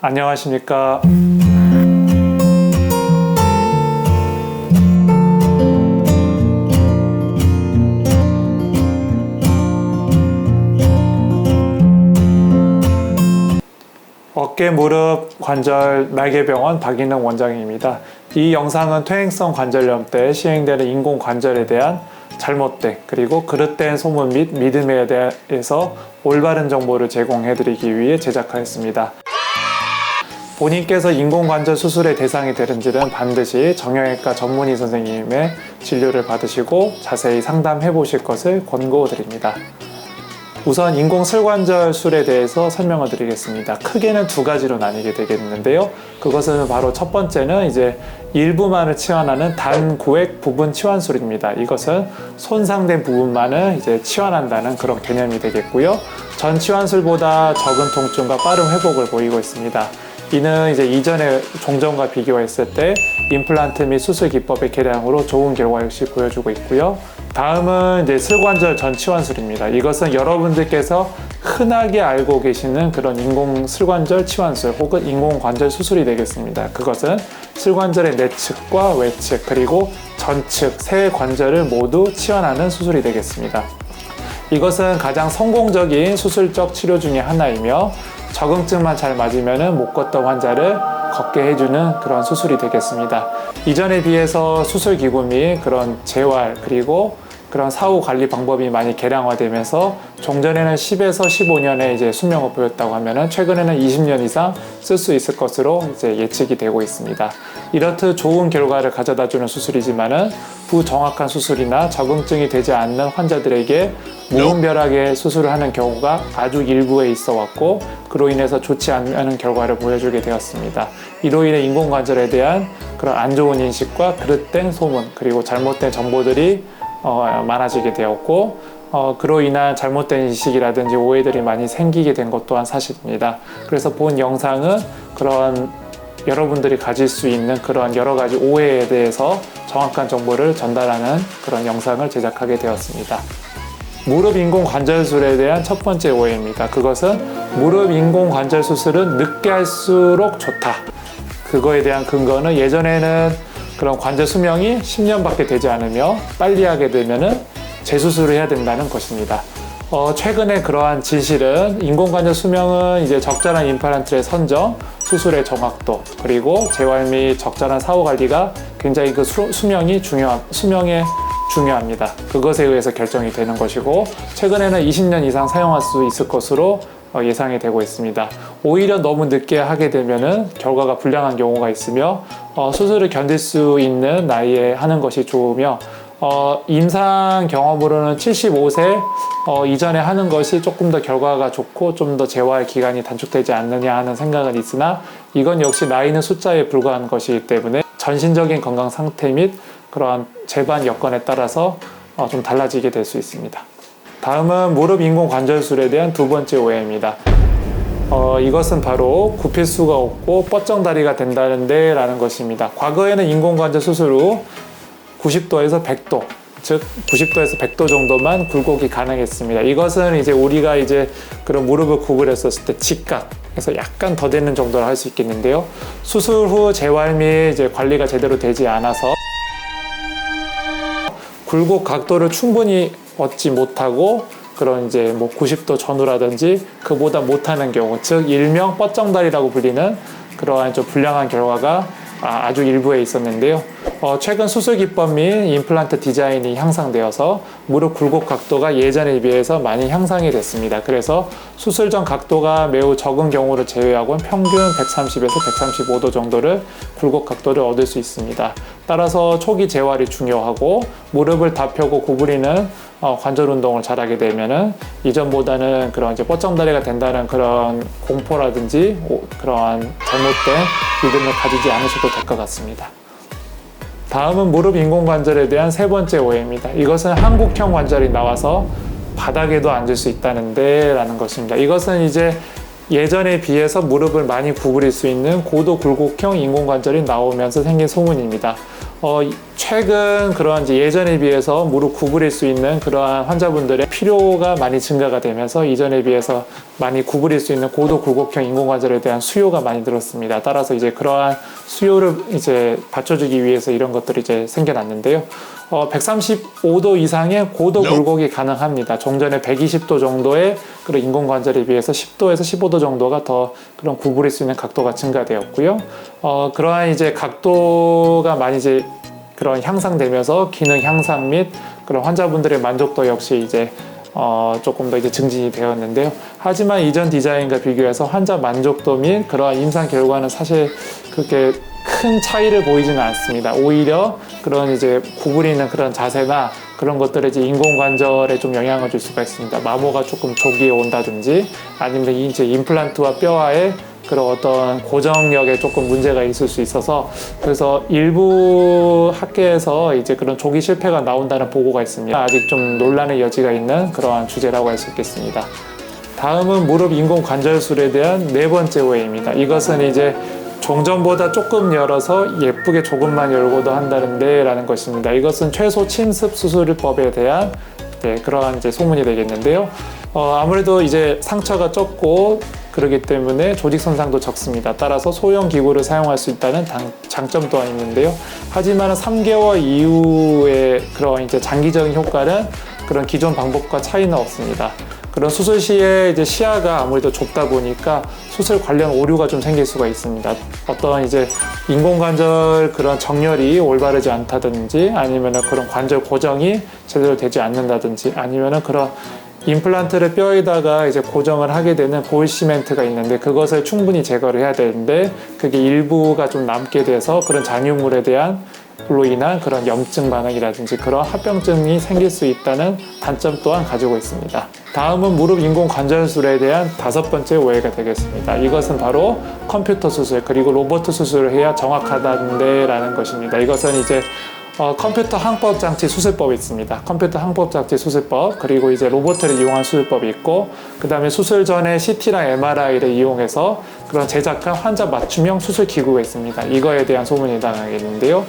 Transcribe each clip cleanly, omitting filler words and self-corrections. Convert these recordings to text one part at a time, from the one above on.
안녕하십니까. 어깨, 무릎, 관절, 날개병원 박인흥 원장입니다. 이 영상은 퇴행성 관절염 때 시행되는 인공관절에 대한 잘못된 그리고 그릇된 소문 및 믿음에 대해서 올바른 정보를 제공해드리기 위해 제작하였습니다. 본인께서 인공관절 수술의 대상이 되는지는 반드시 정형외과 전문의 선생님의 진료를 받으시고 자세히 상담해 보실 것을 권고드립니다. 우선 인공슬관절술에 대해서 설명을 드리겠습니다. 크게는 두 가지로 나뉘게 되겠는데요. 그것은 바로 첫 번째는 이제 일부만을 치환하는 단구획 부분 치환술입니다. 이것은 손상된 부분만을 이제 치환한다는 그런 개념이 되겠고요. 전 치환술보다 적은 통증과 빠른 회복을 보이고 있습니다. 이는 이제 이전의 종전과 비교했을 때 임플란트 및 수술 기법의 개량으로 좋은 결과 역시 보여주고 있고요. 다음은 이제 슬관절 전 치환술입니다. 이것은 여러분들께서 흔하게 알고 계시는 그런 인공 슬관절 치환술 혹은 인공관절 수술이 되겠습니다. 그것은 슬관절의 내측과 외측 그리고 전측 세 관절을 모두 치환하는 수술이 되겠습니다. 이것은 가장 성공적인 수술적 치료 중에 하나이며 적응증만 잘 맞으면 못 걷던 환자를 걷게 해주는 그런 수술이 되겠습니다. 이전에 비해서 수술 기구 및 그런 재활 그리고 그런 사후 관리 방법이 많이 개량화되면서 종전에는 10에서 15년의 이제 수명을 보였다고 하면은 최근에는 20년 이상 쓸 수 있을 것으로 이제 예측이 되고 있습니다. 이렇듯 좋은 결과를 가져다주는 수술이지만은 부정확한 수술이나 적응증이 되지 않는 환자들에게 무분별하게 수술을 하는 경우가 아주 일부에 있어 왔고 그로 인해서 좋지 않은 결과를 보여주게 되었습니다. 이로 인해 인공관절에 대한 그런 안 좋은 인식과 그릇된 소문 그리고 잘못된 정보들이 많아지게 되었고 그로 인한 잘못된 인식이라든지 오해들이 많이 생기게 된 것 또한 사실입니다. 그래서 본 영상은 그런 여러분들이 가질 수 있는 그런 여러 가지 오해에 대해서 정확한 정보를 전달하는 그런 영상을 제작하게 되었습니다. 무릎 인공관절술에 대한 첫 번째 오해입니다. 그것은 무릎 인공관절 수술은 늦게 할수록 좋다. 그거에 대한 근거는 예전에는 그런 관절 수명이 10년밖에 되지 않으며 빨리 하게 되면은 재수술을 해야 된다는 것입니다. 최근에 그러한 진실은 인공관절 수명은 이제 적절한 임플란트의 선정, 수술의 정확도, 그리고 재활 및 적절한 사후 관리가 굉장히 그 수명에 중요합니다. 그것에 의해서 결정이 되는 것이고 최근에는 20년 이상 사용할 수 있을 것으로 예상이 되고 있습니다. 오히려 너무 늦게 하게 되면은 결과가 불량한 경우가 있으며 수술을 견딜 수 있는 나이에 하는 것이 좋으며 임상 경험으로는 75세 이전에 하는 것이 조금 더 결과가 좋고 좀 더 재활 기간이 단축되지 않느냐 하는 생각은 있으나 이건 역시 나이는 숫자에 불과한 것이기 때문에 전신적인 건강 상태 및 그러한 재반 여건에 따라서 좀 달라지게 될 수 있습니다. 다음은 무릎 인공관절술에 대한 두 번째 오해입니다. 이것은 바로 굽힐 수가 없고 뻗정다리가 된다는데 라는 것입니다. 과거에는 인공관절 수술 후 90도에서 100도, 즉 90도에서 100도 정도만 굴곡이 가능했습니다. 이것은 이제 우리가 이제 그런 무릎을 구부렸었을 때 직각에서 약간 더 되는 정도로 할 수 있겠는데요. 수술 후 재활 및 이제 관리가 제대로 되지 않아서 굴곡 각도를 충분히 얻지 못하고 그런 이제 뭐 90도 전후라든지 그보다 못하는 경우, 즉 일명 뻗정다리라고 불리는 그러한 좀 불량한 결과가 아주 일부에 있었는데요. 최근 수술 기법 및 임플란트 디자인이 향상되어서 무릎 굴곡 각도가 예전에 비해서 많이 향상이 됐습니다. 그래서 수술 전 각도가 매우 적은 경우를 제외하고는 평균 130에서 135도 정도를 굴곡 각도를 얻을 수 있습니다. 따라서 초기 재활이 중요하고 무릎을 다 펴고 구부리는 관절 운동을 잘하게 되면은 이전보다는 그런 이제 뻗정다리가 된다는 그런 공포라든지 그러한 잘못된 믿음을 가지지 않으셔도 될 것 같습니다. 다음은 무릎 인공관절에 대한 세 번째 오해입니다. 이것은 한국형 관절이 나와서 바닥에도 앉을 수 있다는데 라는 것입니다. 이것은 이제 예전에 비해서 무릎을 많이 구부릴 수 있는 고도 굴곡형 인공관절이 나오면서 생긴 소문입니다. 최근 그러한 이제 예전에 비해서 무릎 구부릴 수 있는 그러한 환자분들의 필요가 많이 증가가 되면서 이전에 비해서 많이 구부릴 수 있는 고도 굴곡형 인공관절에 대한 수요가 많이 늘었습니다. 따라서 이제 그러한 수요를 이제 받쳐주기 위해서 이런 것들이 이제 생겨났는데요. 135도 이상의 고도 굴곡이 가능합니다. 종전에 120도 정도의 그런 인공관절에 비해서 10도에서 15도 정도가 더 그런 구부릴 수 있는 각도가 증가되었고요. 그러한 이제 각도가 많이 이제 그런 향상되면서 기능 향상 및 그런 환자분들의 만족도 역시 이제 조금 더 이제 증진이 되었는데요. 하지만 이전 디자인과 비교해서 환자 만족도 및 그러한 임상 결과는 사실 그렇게 큰 차이를 보이지는 않습니다. 오히려 그런 이제 구부리는 그런 자세나 그런 것들에 이제 인공관절에 좀 영향을 줄 수가 있습니다. 마모가 조금 조기에 온다든지 아니면 이제 임플란트와 뼈와의 그런 어떤 고정력에 조금 문제가 있을 수 있어서 그래서 일부 학계에서 이제 그런 조기 실패가 나온다는 보고가 있습니다. 아직 좀 논란의 여지가 있는 그러한 주제라고 할 수 있겠습니다. 다음은 무릎 인공관절술에 대한 네 번째 오해입니다. 이것은 이제 종전보다 조금 열어서 예쁘게 조금만 열고도 한다는데 라는 것입니다. 이것은 최소 침습 수술법에 대한 그러한 이제 소문이 되겠는데요. 아무래도 이제 상처가 적고 그렇기 때문에 조직 손상도 적습니다. 따라서 소형 기구를 사용할 수 있다는 장점 또한 있는데요. 하지만 3개월 이후에 그런 이제 장기적인 효과는 그런 기존 방법과 차이는 없습니다. 그런 수술 시에 이제 시야가 아무래도 좁다 보니까 수술 관련 오류가 좀 생길 수가 있습니다. 어떤 이제 인공관절 그런 정렬이 올바르지 않다든지 아니면은 그런 관절 고정이 제대로 되지 않는다든지 아니면은 그런 임플란트를 뼈에다가 이제 고정을 하게 되는 볼 시멘트가 있는데 그것을 충분히 제거를 해야 되는데 그게 일부가 좀 남게 돼서 그런 잔유물에 대한 로 인한 그런 염증 반응이라든지 그런 합병증이 생길 수 있다는 단점 또한 가지고 있습니다. 다음은 무릎 인공관절술에 대한 다섯 번째 오해가 되겠습니다. 이것은 바로 컴퓨터 수술 그리고 로봇 수술을 해야 정확하다는데 라는 것입니다. 이것은 이제 컴퓨터 항법장치 수술법이 있습니다. 컴퓨터 항법장치 수술법 그리고 이제 로봇을 이용한 수술법이 있고 그 다음에 수술 전에 CT랑 MRI를 이용해서 그런 제작한 환자 맞춤형 수술 기구가 있습니다. 이거에 대한 소문이 나가겠는데요.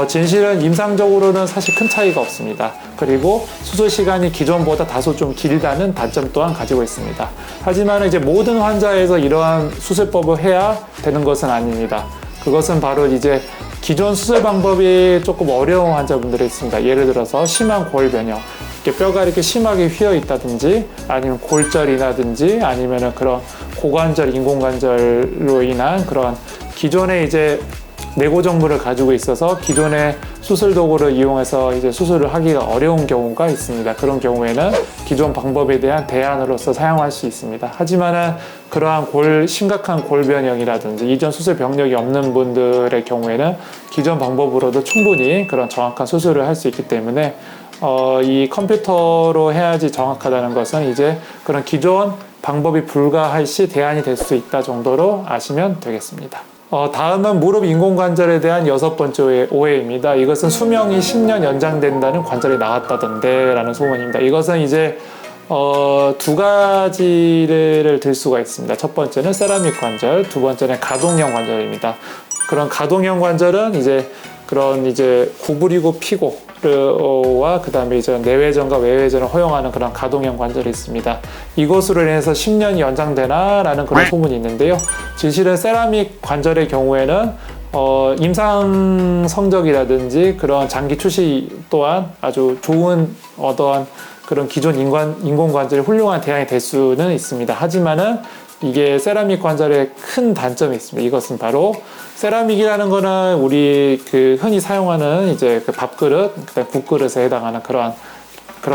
진실은 임상적으로는 사실 큰 차이가 없습니다. 그리고 수술 시간이 기존보다 다소 좀 길다는 단점 또한 가지고 있습니다. 하지만 이제 모든 환자에서 이러한 수술법을 해야 되는 것은 아닙니다. 그것은 바로 이제 기존 수술 방법이 조금 어려운 환자분들이 있습니다. 예를 들어서 심한 골 변형, 이렇게 뼈가 이렇게 심하게 휘어 있다든지 아니면 골절이라든지 아니면은 그런 고관절, 인공관절로 인한 그런 기존의 이제 내고정물을 가지고 있어서 기존의 수술 도구를 이용해서 이제 수술을 하기가 어려운 경우가 있습니다. 그런 경우에는 기존 방법에 대한 대안으로서 사용할 수 있습니다. 하지만은 그러한 심각한 골변형이라든지 이전 수술 병력이 없는 분들의 경우에는 기존 방법으로도 충분히 그런 정확한 수술을 할 수 있기 때문에 이 컴퓨터로 해야지 정확하다는 것은 이제 그런 기존 방법이 불가할 시 대안이 될 수 있다 정도로 아시면 되겠습니다. 다음은 무릎 인공관절에 대한 여섯 번째 오해입니다. 이것은 수명이 10년 연장된다는 관절이 나왔다던데 라는 소문입니다. 이것은 이제 두 가지를 들 수가 있습니다. 첫 번째는 세라믹 관절, 두 번째는 가동형 관절입니다. 그런 가동형 관절은 이제 그런 이제 구부리고 피고와 그 다음에 이제 내외전과 외외전을 허용하는 그런 가동형 관절이 있습니다. 이것으로 인해서 10년이 연장되나 라는 그런 소문이 있는데요. 진실은 세라믹 관절의 경우에는 임상 성적이라든지 그런 장기 출시 또한 아주 좋은 어떠한 그런 기존 인공관절이 훌륭한 대안이 될 수는 있습니다. 하지만은 이게 세라믹 관절의 큰 단점이 있습니다. 이것은 바로 세라믹이라는 거는 우리 그 흔히 사용하는 이제 그 밥그릇, 그다음 국그릇에 해당하는 그런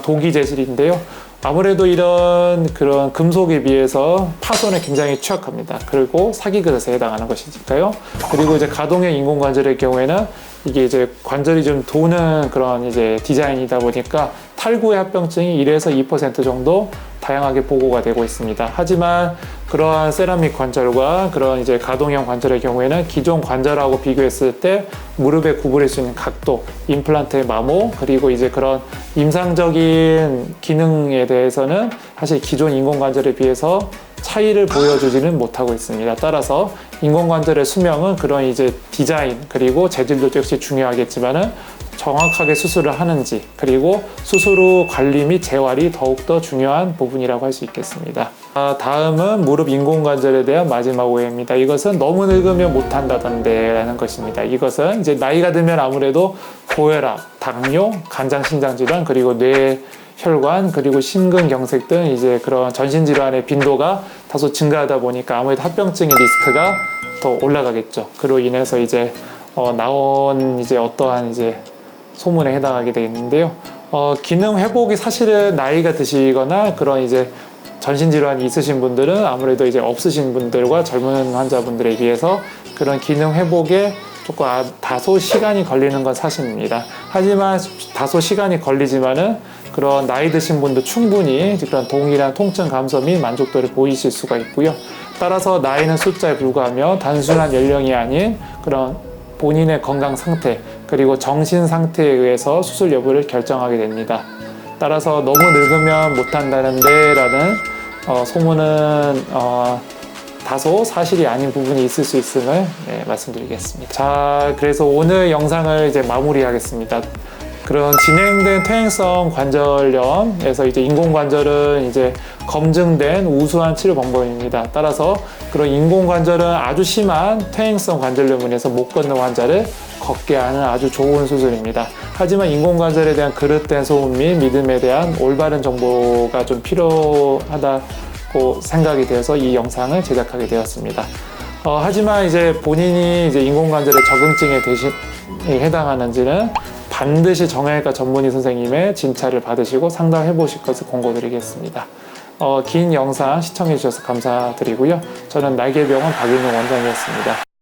도기 재질인데요. 아무래도 이런 그런 금속에 비해서 파손에 굉장히 취약합니다. 그리고 사기 그릇에 해당하는 것이니까요. 그리고 이제 가동형 인공관절의 경우에는 이게 이제 관절이 좀 도는 그런 이제 디자인이다 보니까 탈구의 합병증이 1에서 2% 정도 다양하게 보고가 되고 있습니다. 하지만 그러한 세라믹 관절과 그런 이제 가동형 관절의 경우에는 기존 관절하고 비교했을 때 무릎에 구부릴 수 있는 각도, 임플란트의 마모, 그리고 이제 그런 임상적인 기능에 대해서는 사실 기존 인공관절에 비해서 차이를 보여주지는 못하고 있습니다. 따라서 인공관절의 수명은 그런 이제 디자인 그리고 재질도 역시 중요하겠지만은 정확하게 수술을 하는지 그리고 수술 후 관리 및 재활이 더욱더 중요한 부분이라고 할 수 있겠습니다. 다음은 무릎 인공관절에 대한 마지막 오해입니다. 이것은 너무 늙으면 못한다던데 라는 것입니다. 이것은 이제 나이가 들면 아무래도 고혈압, 당뇨, 간장신장질환 그리고 뇌혈관 그리고 심근경색 등 이제 그런 전신질환의 빈도가 다소 증가하다 보니까 아무래도 합병증의 리스크가 더 올라가겠죠. 그로 인해서 이제 나온 이제 어떠한 이제 소문에 해당하게 되겠는데요. 기능 회복이 사실은 나이가 드시거나 그런 이제 전신질환이 있으신 분들은 아무래도 이제 없으신 분들과 젊은 환자분들에 비해서 그런 기능 회복에 조금 다소 시간이 걸리는 건 사실입니다. 하지만 다소 시간이 걸리지만은 그런 나이 드신 분도 충분히 그런 동일한 통증 감소 및 만족도를 보이실 수가 있고요. 따라서 나이는 숫자에 불과하며 단순한 연령이 아닌 그런 본인의 건강 상태 그리고 정신 상태에 의해서 수술 여부를 결정하게 됩니다. 따라서 너무 늙으면 못한다는데 라는 소문은 다소 사실이 아닌 부분이 있을 수 있음을 말씀드리겠습니다. 자, 그래서 오늘 영상을 이제 마무리하겠습니다. 그런 진행된 퇴행성 관절염에서 이제 인공관절은 이제 검증된 우수한 치료 방법입니다. 따라서 그런 인공관절은 아주 심한 퇴행성 관절염으로 인해서 못 걷는 환자를 걷게 하는 아주 좋은 수술입니다. 하지만 인공관절에 대한 그릇된 소문 및 믿음에 대한 올바른 정보가 좀 필요하다고 생각이 되어서 이 영상을 제작하게 되었습니다. 하지만 이제 본인이 이제 인공관절의 적응증에 해당하는지는 반드시 정형외과 전문의 선생님의 진찰을 받으시고 상담해 보실 것을 권고드리겠습니다. 긴 영상 시청해 주셔서 감사드리고요. 저는 날개병원 박윤용 원장이었습니다.